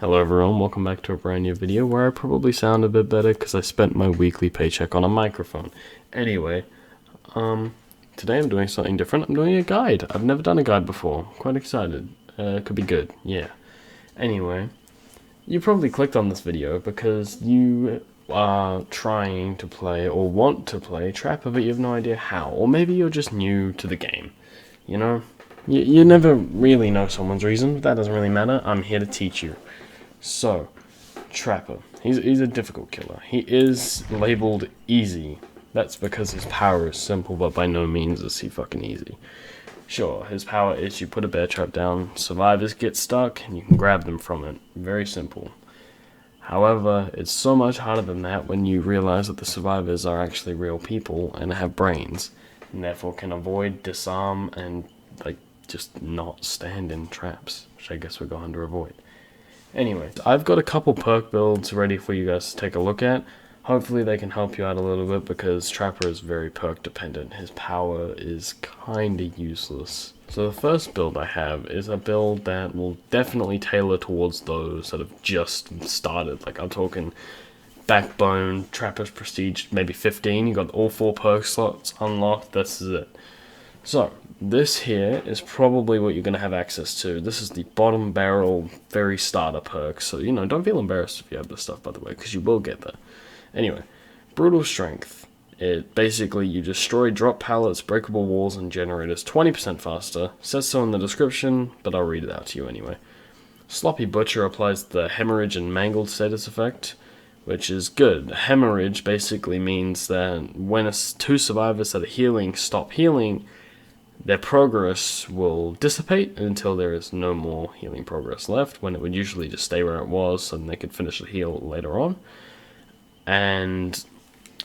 Hello everyone, welcome back to a brand new video where I probably sound a bit better because I spent my weekly paycheck on a microphone. Anyway, today I'm doing something different. I'm doing a guide. I've never done a guide before. I'm quite excited. It could be good, yeah. Anyway, you probably clicked on this video because you are trying to play or want to play Trapper, but you have no idea how. Or maybe you're just new to the game, you know? You never really know someone's reason, but that doesn't really matter. I'm here to teach you. So, Trapper. He's a difficult killer. He is labeled easy. That's because his power is simple, but by no means is he fucking easy. Sure, his power is you put a bear trap down, survivors get stuck, and you can grab them from it. Very simple. However, it's so much harder than that when you realize that the survivors are actually real people and have brains, and therefore can avoid, disarm, and, just not stand in traps, which I guess we're going to avoid. Anyway, I've got a couple perk builds ready for you guys to take a look at. Hopefully they can help you out a little bit because Trapper is very perk dependent. His power is kinda useless. So the first build I have is a build that will definitely tailor towards those that have just started. Like I'm talking Backbone, Trapper's Prestige, maybe 15. You got all 4 perk slots unlocked. This is it. So, this here is probably what you're going to have access to. This is the bottom barrel, very starter perk. So, don't feel embarrassed if you have this stuff, by the way, because you will get there. Anyway, Brutal Strength. It basically, you destroy drop pallets, breakable walls, and generators 20% faster. It says so in the description, but I'll read it out to you anyway. Sloppy Butcher applies the Hemorrhage and Mangled status effect, which is good. Hemorrhage basically means that when 2 survivors that are healing stop healing, their progress will dissipate until there is no more healing progress left, when it would usually just stay where it was and they could finish the heal later on. And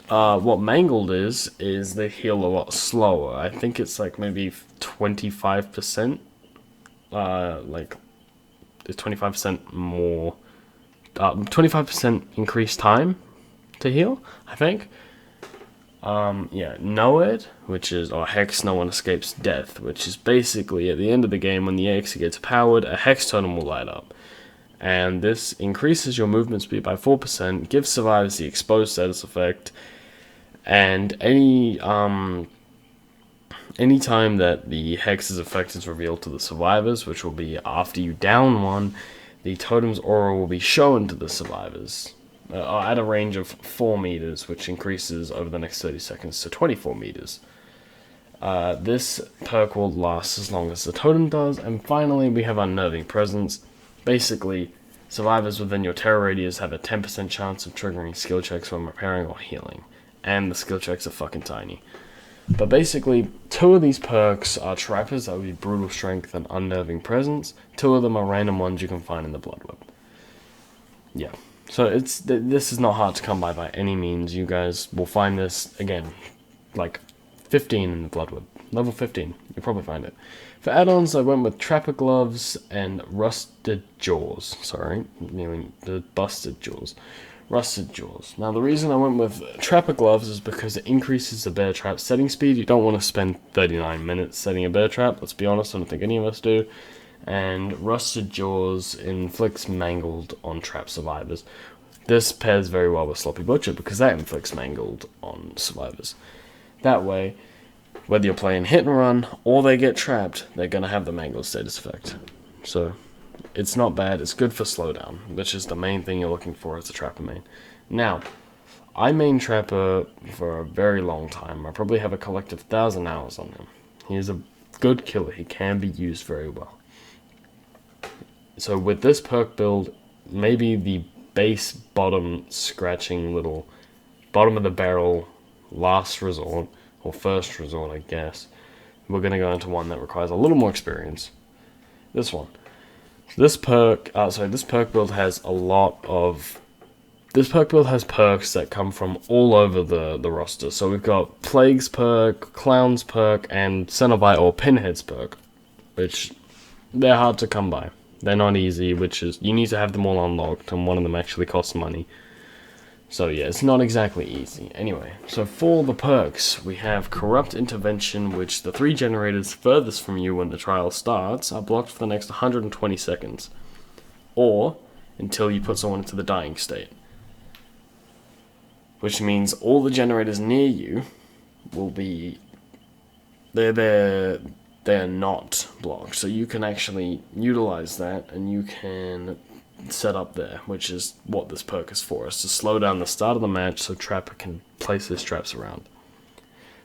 what Mangled is they heal a lot slower. I think it's like maybe 25%, it's 25% more, 25% increased time to heal, I think. Noed, which is, Hex No One Escapes Death, which is basically at the end of the game when the Elixir gets powered, a Hex totem will light up. And this increases your movement speed by 4%, gives survivors the exposed status effect, and any time that the Hex's effect is revealed to the survivors, which will be after you down one, the totem's aura will be shown to the survivors. At a range of 4 meters, which increases over the next 30 seconds to 24 meters. This perk will last as long as the totem does, and finally we have Unnerving Presence. Basically, survivors within your terror radius have a 10% chance of triggering skill checks when repairing or healing, and the skill checks are fucking tiny. But basically, 2 of these perks are Trappers, that would be Brutal Strength and Unnerving Presence. 2 of them are random ones you can find in the Blood Web. Yeah. So this is not hard to come by any means. You guys will find this, again, like 15 in the Blood Web. Level 15, you'll probably find it. For add-ons, I went with Trapper Gloves and Rusted Jaws. Sorry, meaning the Busted Jaws. Rusted Jaws. Now, the reason I went with Trapper Gloves is because it increases the bear trap setting speed. You don't want to spend 39 minutes setting a bear trap. Let's be honest, I don't think any of us do. And Rusted Jaws inflicts Mangled on trap survivors. This pairs very well with Sloppy Butcher because that inflicts Mangled on survivors. That way, whether you're playing hit and run or they get trapped, they're going to have the Mangled status effect. So, it's not bad. It's good for slowdown, which is the main thing you're looking for as a Trapper main. Now, I main Trapper for a very long time. I probably have a collective 1,000 hours on him. He is a good killer. He can be used very well. So with this perk build, maybe the base bottom scratching little bottom of the barrel last resort, or first resort I guess, we're going to go into one that requires a little more experience. This one. This perk build has perks that come from all over the roster. So we've got Plague's perk, Clown's perk, and Cenobite or Pinhead's perk, which they're hard to come by. They're not easy, which is, you need to have them all unlocked, and one of them actually costs money. So yeah, it's not exactly easy. Anyway, so for the perks, we have Corrupt Intervention, which the 3 generators furthest from you when the trial starts are blocked for the next 120 seconds. Or until you put someone into the dying state. Which means all the generators near you will be... They're not blocked. So you can actually utilize that, and you can set up there, which is what this perk is for, is to slow down the start of the match so Trapper can place his traps around.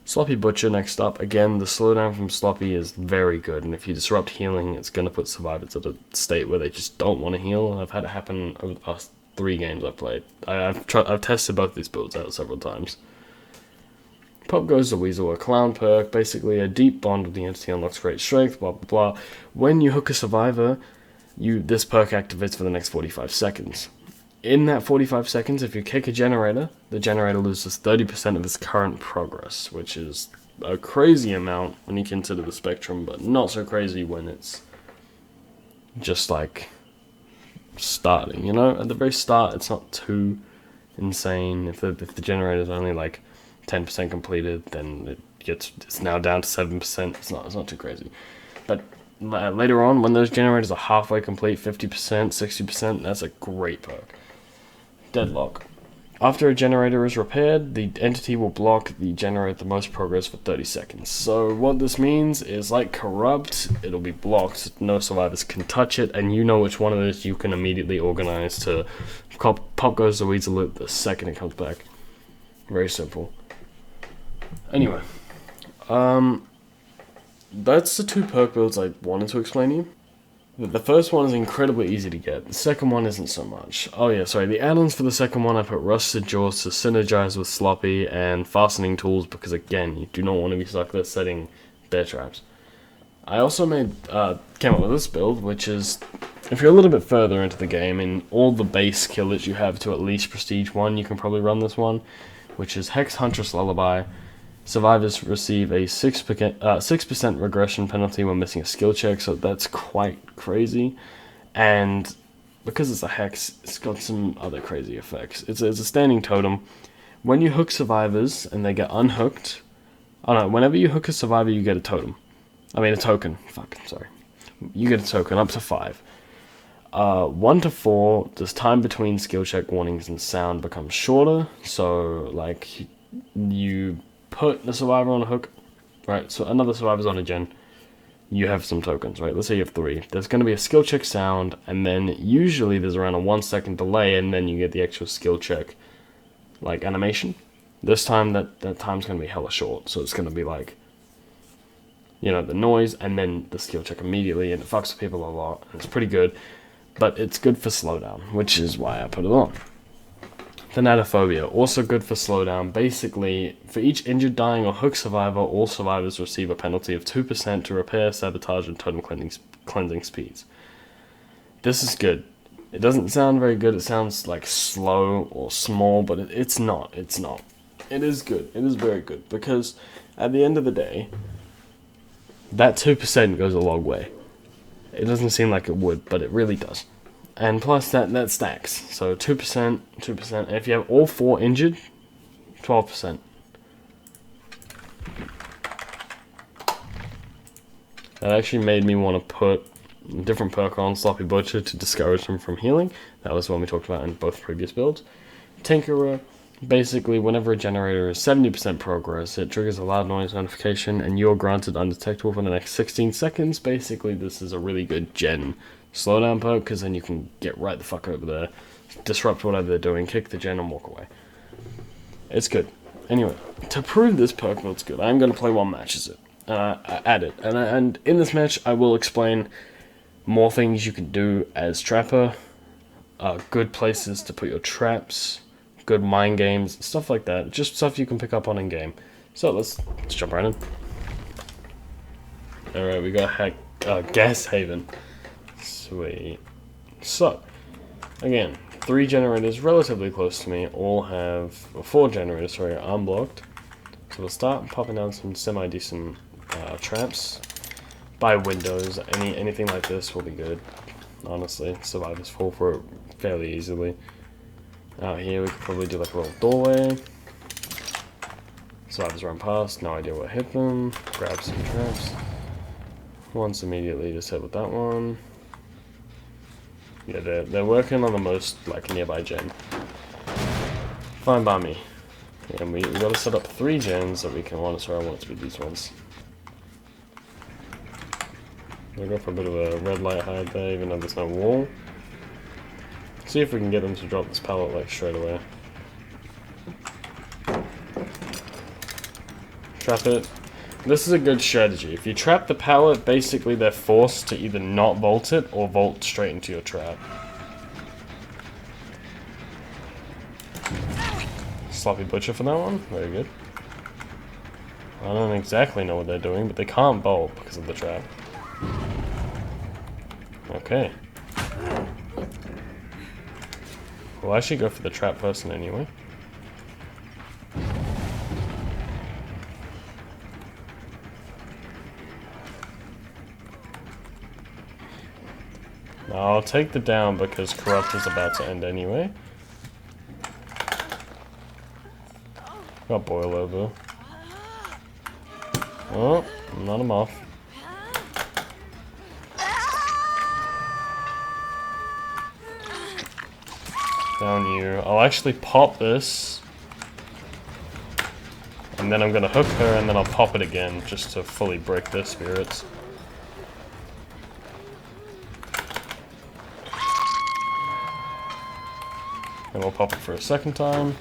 Sloppy Butcher next up. Again, the slowdown from Sloppy is very good, and if you disrupt healing, it's going to put survivors at a state where they just don't want to heal, and I've had it happen over the past 3 games I've played. I've tested both these builds out several times. Pop Goes the Weasel, a clown perk, basically a deep bond with the entity unlocks great strength, blah blah blah. When you hook a survivor, this perk activates for the next 45 seconds. In that 45 seconds, if you kick a generator, the generator loses 30% of its current progress, which is a crazy amount when you consider the spectrum, but not so crazy when it's just like starting, you know? At the very start, it's not too insane. If the generator is only like 10% completed, then it's now down to 7%. It's not too crazy. But later on, when those generators are halfway complete, 50%, 60%, that's a great perk. Deadlock. After a generator is repaired, the entity will block the generator the most progress for 30 seconds. So what this means is, like Corrupt, it'll be blocked, no survivors can touch it, and you know which one of those you can immediately organize to Pop Goes the Weasel the second it comes back. Very simple. Anyway, that's the 2 perk builds I wanted to explain to you. The first one is incredibly easy to get. The second one isn't so much. Oh yeah, sorry, the add-ons for the second one, I put Rusted Jaws to synergize with Sloppy, and Fastening Tools because, again, you do not want to be stuck there setting bear traps. I also came up with this build, which is, if you're a little bit further into the game, in all the base killers you have to at least Prestige 1, you can probably run this one, which is Hex Huntress Lullaby. Survivors receive a 6% regression penalty when missing a skill check, so that's quite crazy. And because it's a hex, it's got some other crazy effects. It's a standing totem. When you hook survivors and they get unhooked... Oh no, whenever you hook a survivor, you get a totem. I mean a token. Sorry. You get a token, up to 5. 1 to 4, this time between skill check warnings and sound becomes shorter, so like you put the survivor on a hook, right, so another survivor's on a gen, you have some tokens, right, let's say you have 3, there's going to be a skill check sound, and then usually there's around a 1-second delay, and then you get the actual skill check, like, animation. This time, that time's going to be hella short, so it's going to be like, you know, the noise, and then the skill check immediately, and it fucks with people a lot, and it's pretty good, but it's good for slowdown, which is why I put it on. Thanatophobia, also good for slowdown. Basically, for each injured, dying, or hook survivor, all survivors receive a penalty of 2% to repair, sabotage, and totem cleansing speeds. This is good. It doesn't sound very good. It sounds like slow or small, but it's not. It's not. It is good. It is very good, because at the end of the day, that 2% goes a long way. It doesn't seem like it would, but it really does. And plus that stacks. So 2%, 2%, and if you have all 4 injured, 12%. That actually made me want to put a different perk on Sloppy Butcher to discourage them from healing. That was one we talked about in both previous builds. Tinkerer, basically whenever a generator is 70% progress, it triggers a loud noise notification and you're granted undetectable for the next 16 seconds. Basically this is a really good gen slowdown perk, because then you can get right the fuck over there, disrupt whatever they're doing, kick the gen and walk away. It's good. Anyway, to prove this perk build's good, I'm going to play 1 match as it. At it. And in this match I will explain more things you can do as Trapper, good places to put your traps, good mind games, stuff like that. Just stuff you can pick up on in game. So let's jump right in. Alright, we got Gas Haven. Sweet. So, again, 3 generators relatively close to me all have, 4 generators, sorry, are unblocked. So we'll start popping down some semi-decent traps. By windows, anything like this will be good. Honestly, survivors fall for it fairly easily. Out here we could probably do like a little doorway. Survivors run past, no idea what hit them. Grab some traps. Once immediately just hit with that one. Yeah, they're working on the most like nearby gen. Fine by me. And we gotta set up 3 gens that we can monitor. I want it to be these ones. We'll go for a bit of a red light hide there, even though there's no wall. See if we can get them to drop this pallet like straight away. Trap it. This is a good strategy. If you trap the pallet, basically they're forced to either not vault it or vault straight into your trap. Sloppy butcher for that one. Very good. I don't exactly know what they're doing, but they can't bolt because of the trap. Okay. We'll actually go for the trap person anyway. Now I'll take the down because Corrupt is about to end anyway. Got Boil over. Oh, not him off. Down you. I'll actually pop this. And then I'm gonna hook her and then I'll pop it again just to fully break their spirits. And we'll pop it for a second time.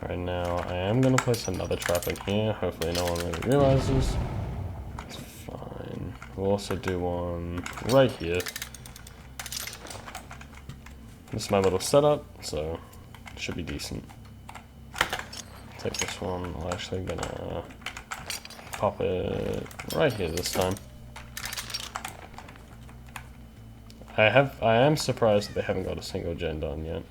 Alright, now I am going to place another trap in here. Hopefully no one really realizes. It's fine. We'll also do one right here. This is my little setup, so it should be decent. Take this one. I'm actually going to pop it right here this time. I am surprised that they haven't got a single gen done yet.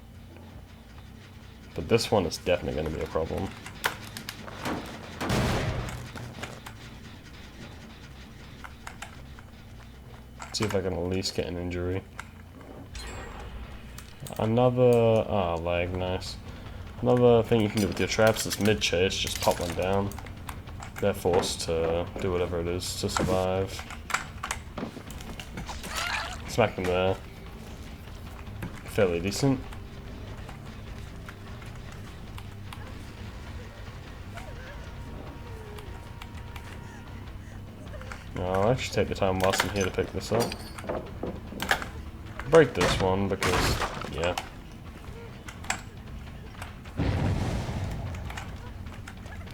But this one is definitely going to be a problem. See if I can at least get an injury. Another... ah, lag, nice. Another thing you can do with your traps is mid-chase, just pop one down. They're forced to do whatever it is to survive. Smack them there. Fairly decent. I'll actually take the time whilst I'm here to pick this up. Break this one because, yeah.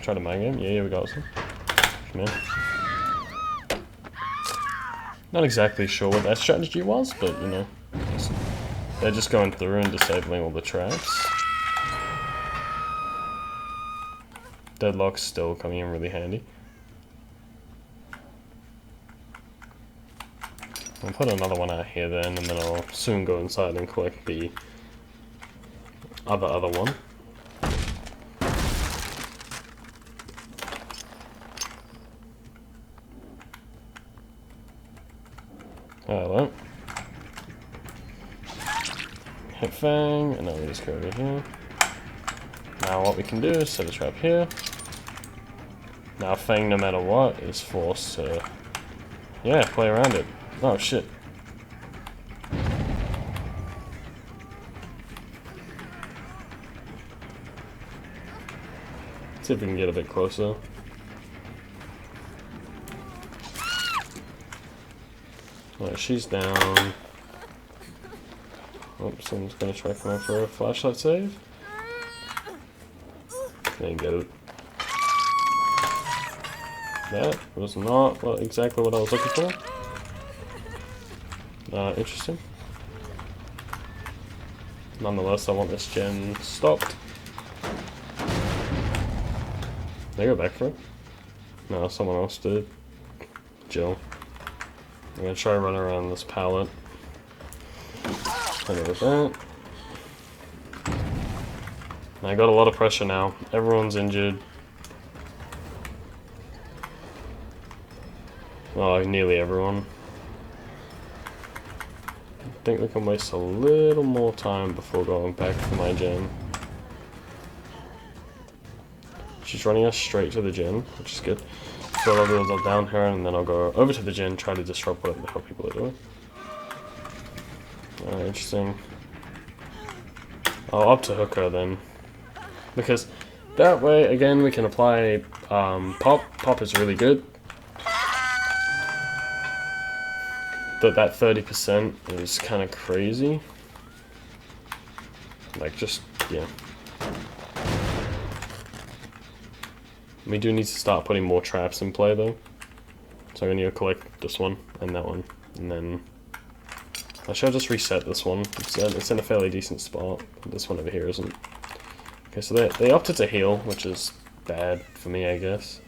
Try to mag him. Yeah, we got some. Come here. Not exactly sure what that strategy was, but you know. They're just going through and disabling all the traps. Deadlock's still coming in really handy. I'll put another one out here then, and then I'll soon go inside and collect the other one. Hello. Hit Fang, and then we just go over here. Now what we can do is set a trap here. Now Fang, no matter what, is forced to, yeah, play around it. Oh shit. See if we can get a bit closer. Alright, she's down. Oh, someone's gonna try to come out for a flashlight save. Didn't get it. That was not exactly what I was looking for. Interesting. Nonetheless, I want this gen stopped. They go back for it? No, someone else did. Jill. I'm gonna try to run around this pallet. And with that. I got a lot of pressure now. Everyone's injured. Oh, nearly everyone. I think we can waste a little more time before going back for my gen. She's running us straight to the gym, which is good. So I'll do is I'll down her and then I'll go over to the gym, try to disrupt whatever the hell people are doing. Interesting. I'll up to hook her then. Because that way, again, we can apply pop. Pop is really good. But that 30% is kind of crazy. Like, just, yeah. We do need to start putting more traps in play, though. So I'm going to collect this one and that one. And then... Actually, I'll just reset this one. It's in a fairly decent spot. This one over here isn't. Okay, so they opted to heal, which is bad for me, I guess.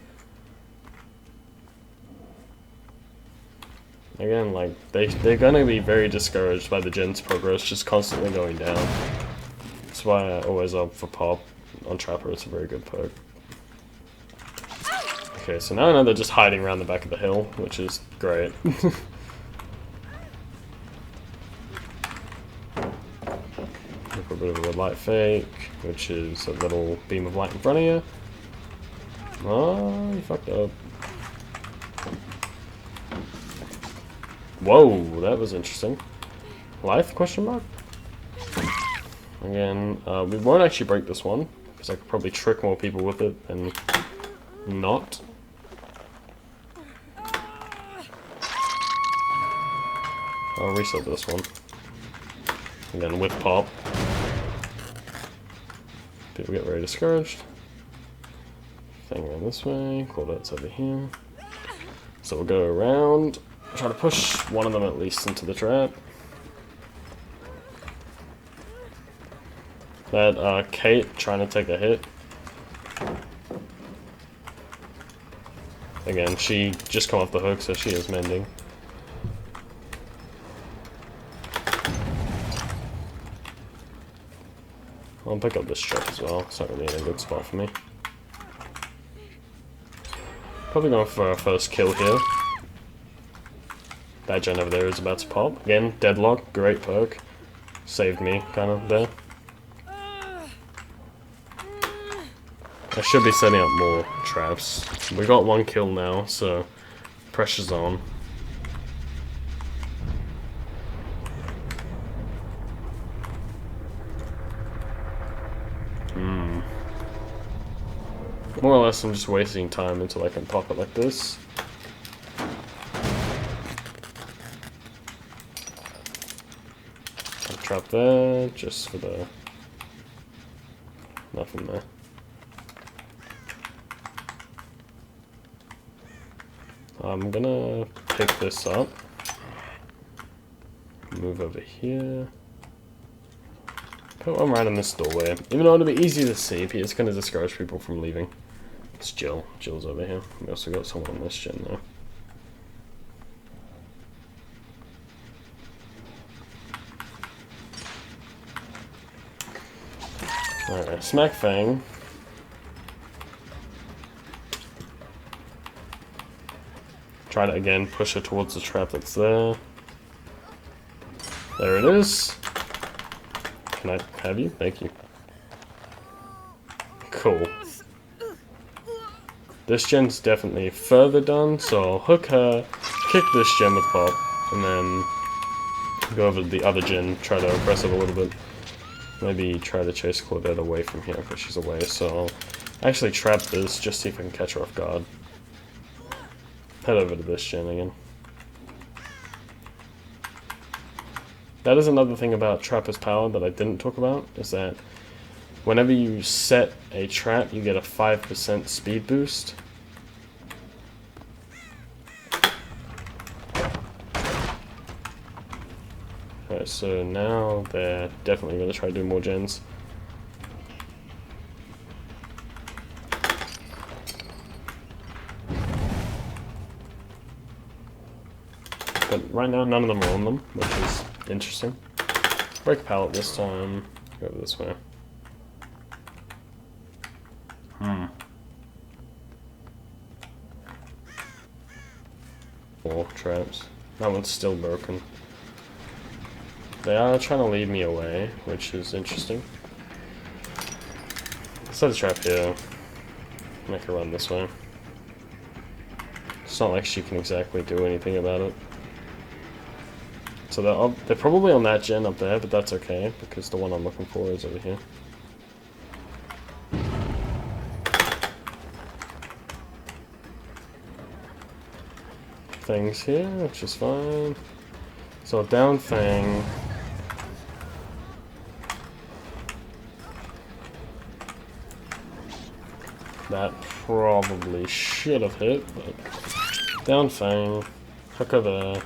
Again, like, they're gonna be very discouraged by the gen's progress just constantly going down. That's why I always opt for pop on Trapper. It's a very good perk. Okay, so now I know they're just hiding around the back of the hill, which is great. A bit of a red light fake, which is a little beam of light in front of you. Oh, you fucked up. Whoa, that was interesting. Life, question mark? Again, we won't actually break this one, because I could probably trick more people with it than not. I'll reset this one. Again, with pop. People get very discouraged. Thing around this way, Claudette's over here. So we'll go around, try to push one of them at least into the trap. That Kate trying to take a hit. Again, she just come off the hook, so she is mending. I'll pick up this trap as well. It's not really in a good spot for me. Probably going for our first kill here. That gen over there is about to pop. Again, Deadlock, great perk. Saved me, kind of, there. I should be setting up more traps. We got one kill now, so pressure's on. More or less, I'm just wasting time until I can pop it like this. I'll trap there, just for the... nothing there. I'm gonna pick this up. Move over here. Put one right in this doorway. Even though it'll be easy to see, it's gonna discourage people from leaving. It's Jill. Jill's over here. We also got someone on this gen now. Alright, Smack Fang. Try to again push her towards the trap that's there. There it is. Can I have you? Thank you. Cool. This gen's definitely further done, so I'll hook her, kick this gen with pop, and then go over to the other gen, try to oppress it a little bit. Maybe try to chase Claudette away from here because she's away, so I'll actually trap this, just see if I can catch her off guard. Head over to this gen again. That is another thing about Trapper's power that I didn't talk about, is that whenever you set a trap, you get a 5% speed boost. Alright, so now they're definitely going to try to do more gens. But right now, none of them are on them, which is interesting. Break pallet this time. Go over this way. Four traps. That one's still broken. They are trying to lead me away, which is interesting. Set a trap here. Make her run this way. It's not like she can exactly do anything about it. So they're probably on that gen up there, but that's okay, because the one I'm looking for is over here. Things here, which is fine. So down thing. That probably should have hit, but down Fang, hook her there.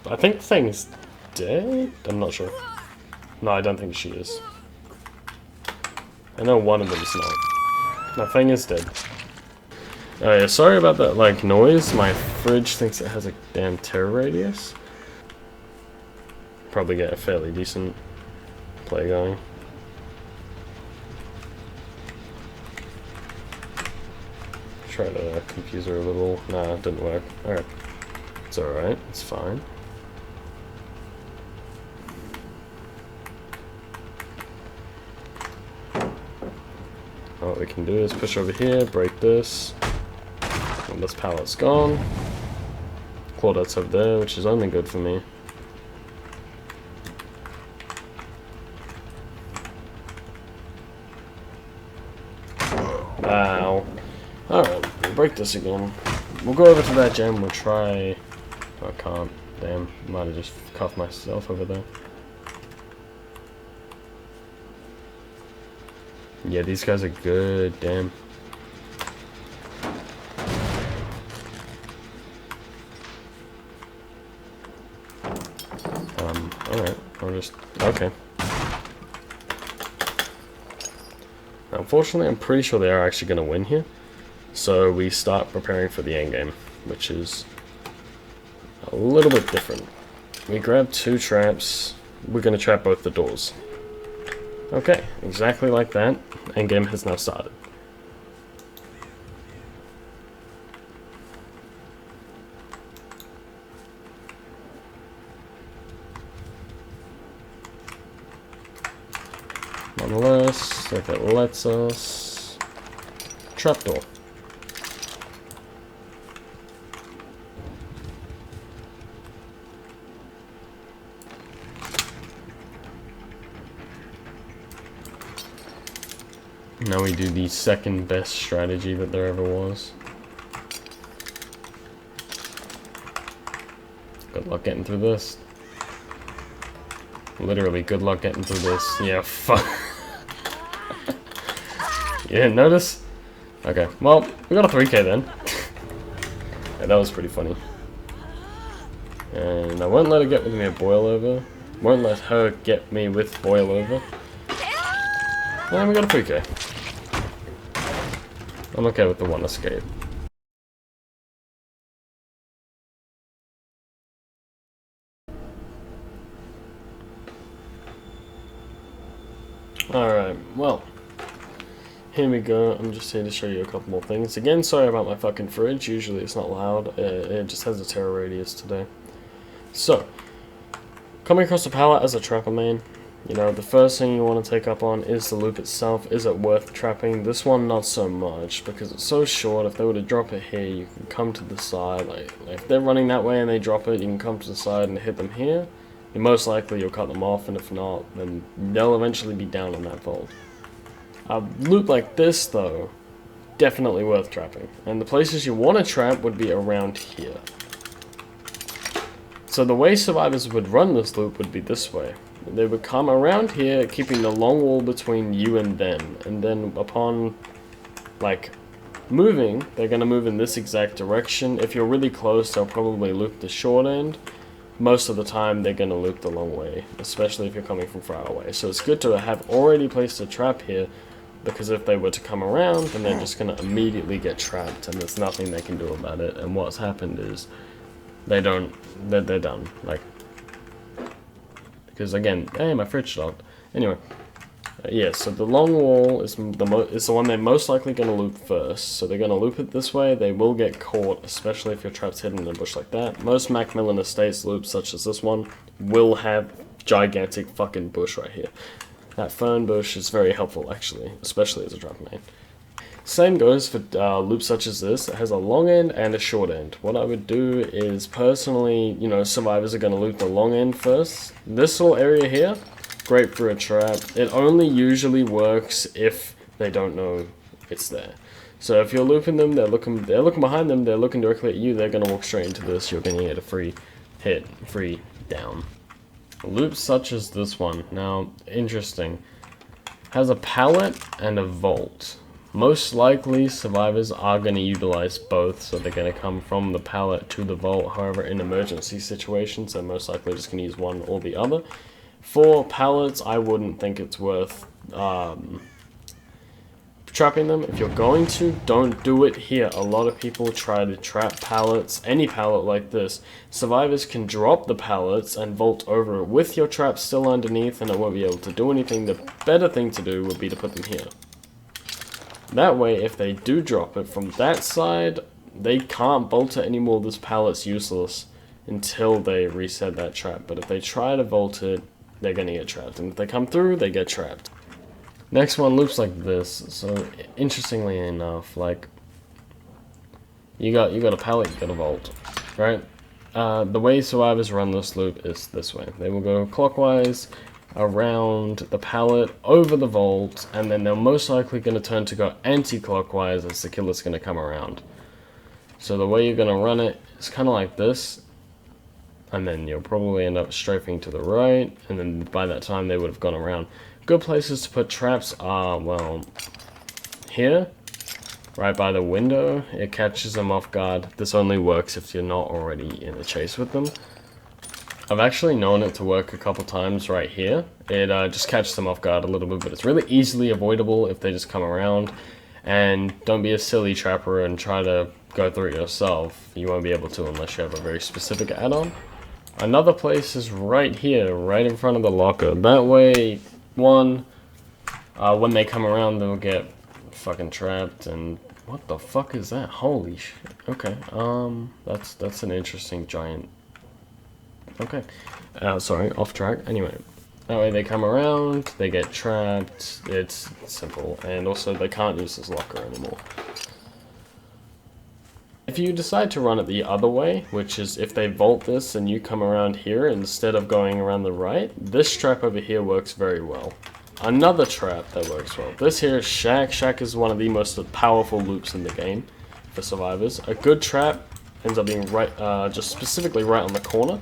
I think Fang's dead? I'm not sure. No, I don't think she is. I know one of them's not. No, Fang is dead. Oh yeah, sorry about that like noise. My fridge thinks it has a damn terror radius. Probably get a fairly decent play going. Try to confuse her a little. Nah, it didn't work. Alright. It's alright, it's fine. What we can do is push over here, break this. When this pallet's gone. Claudette's over there, which is only good for me. Ow. Alright, we'll break this again. We'll go over to that gem, we'll try... Oh, I can't. Damn, might have just cuffed myself over there. Yeah, these guys are good, damn. Alright, I'll just... Okay. Unfortunately, I'm pretty sure they are actually going to win here. So we start preparing for the endgame, which is a little bit different. We grab 2 traps. We're going to trap both the doors. Okay, exactly like that. Endgame has now started. Nonetheless, if it lets us... Trapdoor. Now we do the second best strategy that there ever was. Good luck getting through this. Literally, good luck getting through this. Yeah, fuck. You didn't notice? Okay, well, we got a 3k then. Yeah, that was pretty funny. And I won't let her get with me a boil over. Won't let her get me with boil over. And we got a 3k. I'm okay with the 1 escape. Alright, well. Here we go. I'm just here to show you a couple more things. Again, sorry about my fucking fridge. Usually it's not loud. It just has a terror radius today. So, coming across the pallet as a trapper main, you know, the first thing you want to take up on is the loop itself. Is it worth trapping? This one, not so much, because it's so short. If they were to drop it here, you can come to the side. Like if they're running that way and they drop it, you can come to the side and hit them here. And most likely you'll cut them off, and if not, then they'll eventually be down on that vault. A loop like this, though, definitely worth trapping. And the places you want to trap would be around here. So the way survivors would run this loop would be this way. They would come around here, keeping the long wall between you and them. And then upon, like, moving, they're going to move in this exact direction. If you're really close, they'll probably loop the short end. Most of the time, they're going to loop the long way, especially if you're coming from far away. So it's good to have already placed a trap here, because if they were to come around, then they're just going to immediately get trapped, and there's nothing they can do about it. And what's happened is, they're done. Like, because again, hey, my fridge stopped. Anyway, yeah, so the long wall is the one they're most likely going to loop first. So they're going to loop it this way. They will get caught, especially if your trap's hidden in a bush like that. Most Macmillan Estates loops, such as this one, will have gigantic fucking bush right here. That fern bush is very helpful, actually, especially as a trap main. Same goes for loops such as this. It has a long end and a short end. What I would do is personally, you know, survivors are going to loop the long end first. This little area here, great for a trap. It only usually works if they don't know it's there. So if you're looping them, they're looking behind them, they're looking directly at you, they're going to walk straight into this, you're going to get a free hit, free down. Loops such as this one, now, interesting, has a pallet and a vault. Most likely, survivors are going to utilize both, so they're going to come from the pallet to the vault. However, in emergency situations, they're most likely just going to use one or the other. For pallets, I wouldn't think it's worth trapping them. If you're going to, don't do it here. A lot of people try to trap pallets, any pallet like this. Survivors can drop the pallets and vault over it with your trap still underneath, and it won't be able to do anything. The better thing to do would be to put them here. That way, if they do drop it from that side, they can't vault it anymore. This pallet's useless until they reset that trap. But if they try to vault it, they're gonna get trapped. And if they come through, they get trapped. Next one loops like this. So interestingly enough, like you got a pallet, you got a vault, right? The way survivors run this loop is this way. They will go clockwise around the pallet, over the vault, and then they're most likely going to turn to go anti-clockwise as the killer's going to come around. So the way you're going to run it is kind of like this, and then you'll probably end up strafing to the right, and then by that time they would have gone around. Good places to put traps are, well, here, right by the window. It catches them off guard. This only works if you're not already in a chase with them. I've actually known it to work a couple times right here. It just catches them off guard a little bit, but it's really easily avoidable if they just come around. And don't be a silly trapper and try to go through it yourself. You won't be able to unless you have a very specific add-on. Another place is right here, right in front of the locker. That way, one, when they come around, they'll get fucking trapped. And what the fuck is that? Holy shit. Okay, that's an interesting giant. Okay, sorry, off track. Anyway, that way they come around, they get trapped. It's simple, and also they can't use this locker anymore. If you decide to run it the other way, which is if they vault this and you come around here instead of going around the right, this trap over here works very well. Another trap that works well. This here is Shack. Shack is one of the most powerful loops in the game for survivors. A good trap ends up being right, just specifically right on the corner.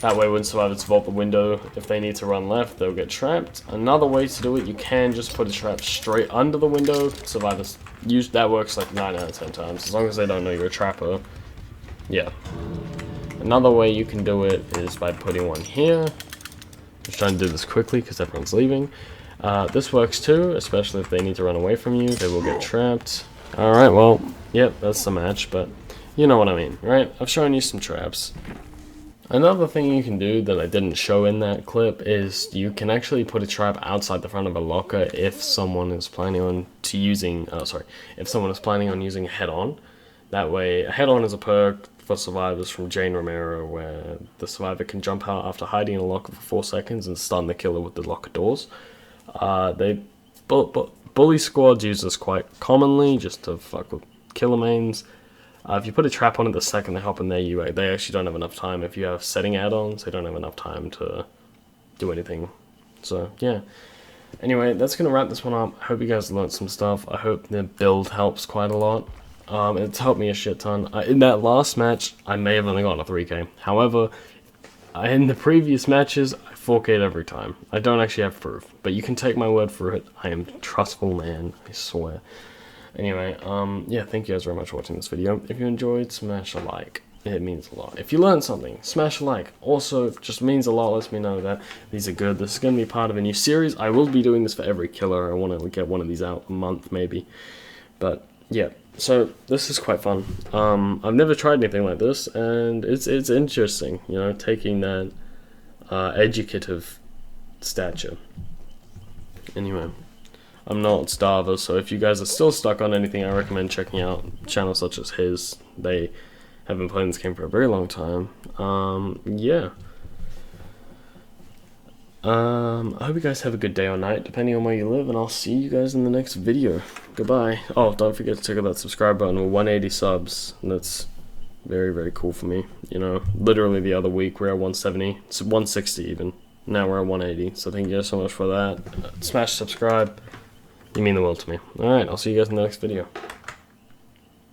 That way when survivors vault the window, if they need to run left, they'll get trapped. Another way to do it, you can just put a trap straight under the window. Survivors use that, works like 9 out of 10 times, as long as they don't know you're a trapper. Yeah. Another way you can do it is by putting one here. Just trying to do this quickly because everyone's leaving. This works too, especially if they need to run away from you. They will get trapped. Alright, well, yep, that's the match, but you know what I mean, right? I've shown you some traps. Another thing you can do that I didn't show in that clip is you can actually put a trap outside the front of a locker if someone is planning on if someone is planning on using head-on. That way, head-on is a perk for survivors from Jane Romero where the survivor can jump out after hiding in a locker for 4 seconds and stun the killer with the locker doors. Bully squads use this quite commonly just to fuck with killer mains. If you put a trap on it the second they hop in there, they actually don't have enough time. If you have setting add-ons, they don't have enough time to do anything. So, yeah. Anyway, that's going to wrap this one up. I hope you guys learned some stuff. I hope the build helps quite a lot. It's helped me a shit ton. In that last match, I may have only gotten a 3k. However, in the previous matches, I 4k'd every time. I don't actually have proof, but you can take my word for it. I am a trustful man, I swear. Anyway, yeah, thank you guys very much for watching this video. If you enjoyed, smash a like. It means a lot. If you learned something, smash a like. Also, just means a lot, lets me know that these are good. This is going to be part of a new series. I will be doing this for every killer. I want to get one of these out a month, maybe. But, yeah. So, this is quite fun. I've never tried anything like this, and it's interesting, you know, taking that educative stature. Anyway. I'm not Starver, so if you guys are still stuck on anything, I recommend checking out channels such as his. They have been playing this game for a very long time. Yeah. I hope you guys have a good day or night, depending on where you live, and I'll see you guys in the next video. Goodbye. Oh, don't forget to check out that subscribe button. We're 180 subs, and that's very, very cool for me. You know, literally the other week we're at 170, it's 160 even. Now we're at 180, so thank you guys so much for that. Smash subscribe. You mean the world to me. Alright, I'll see you guys in the next video.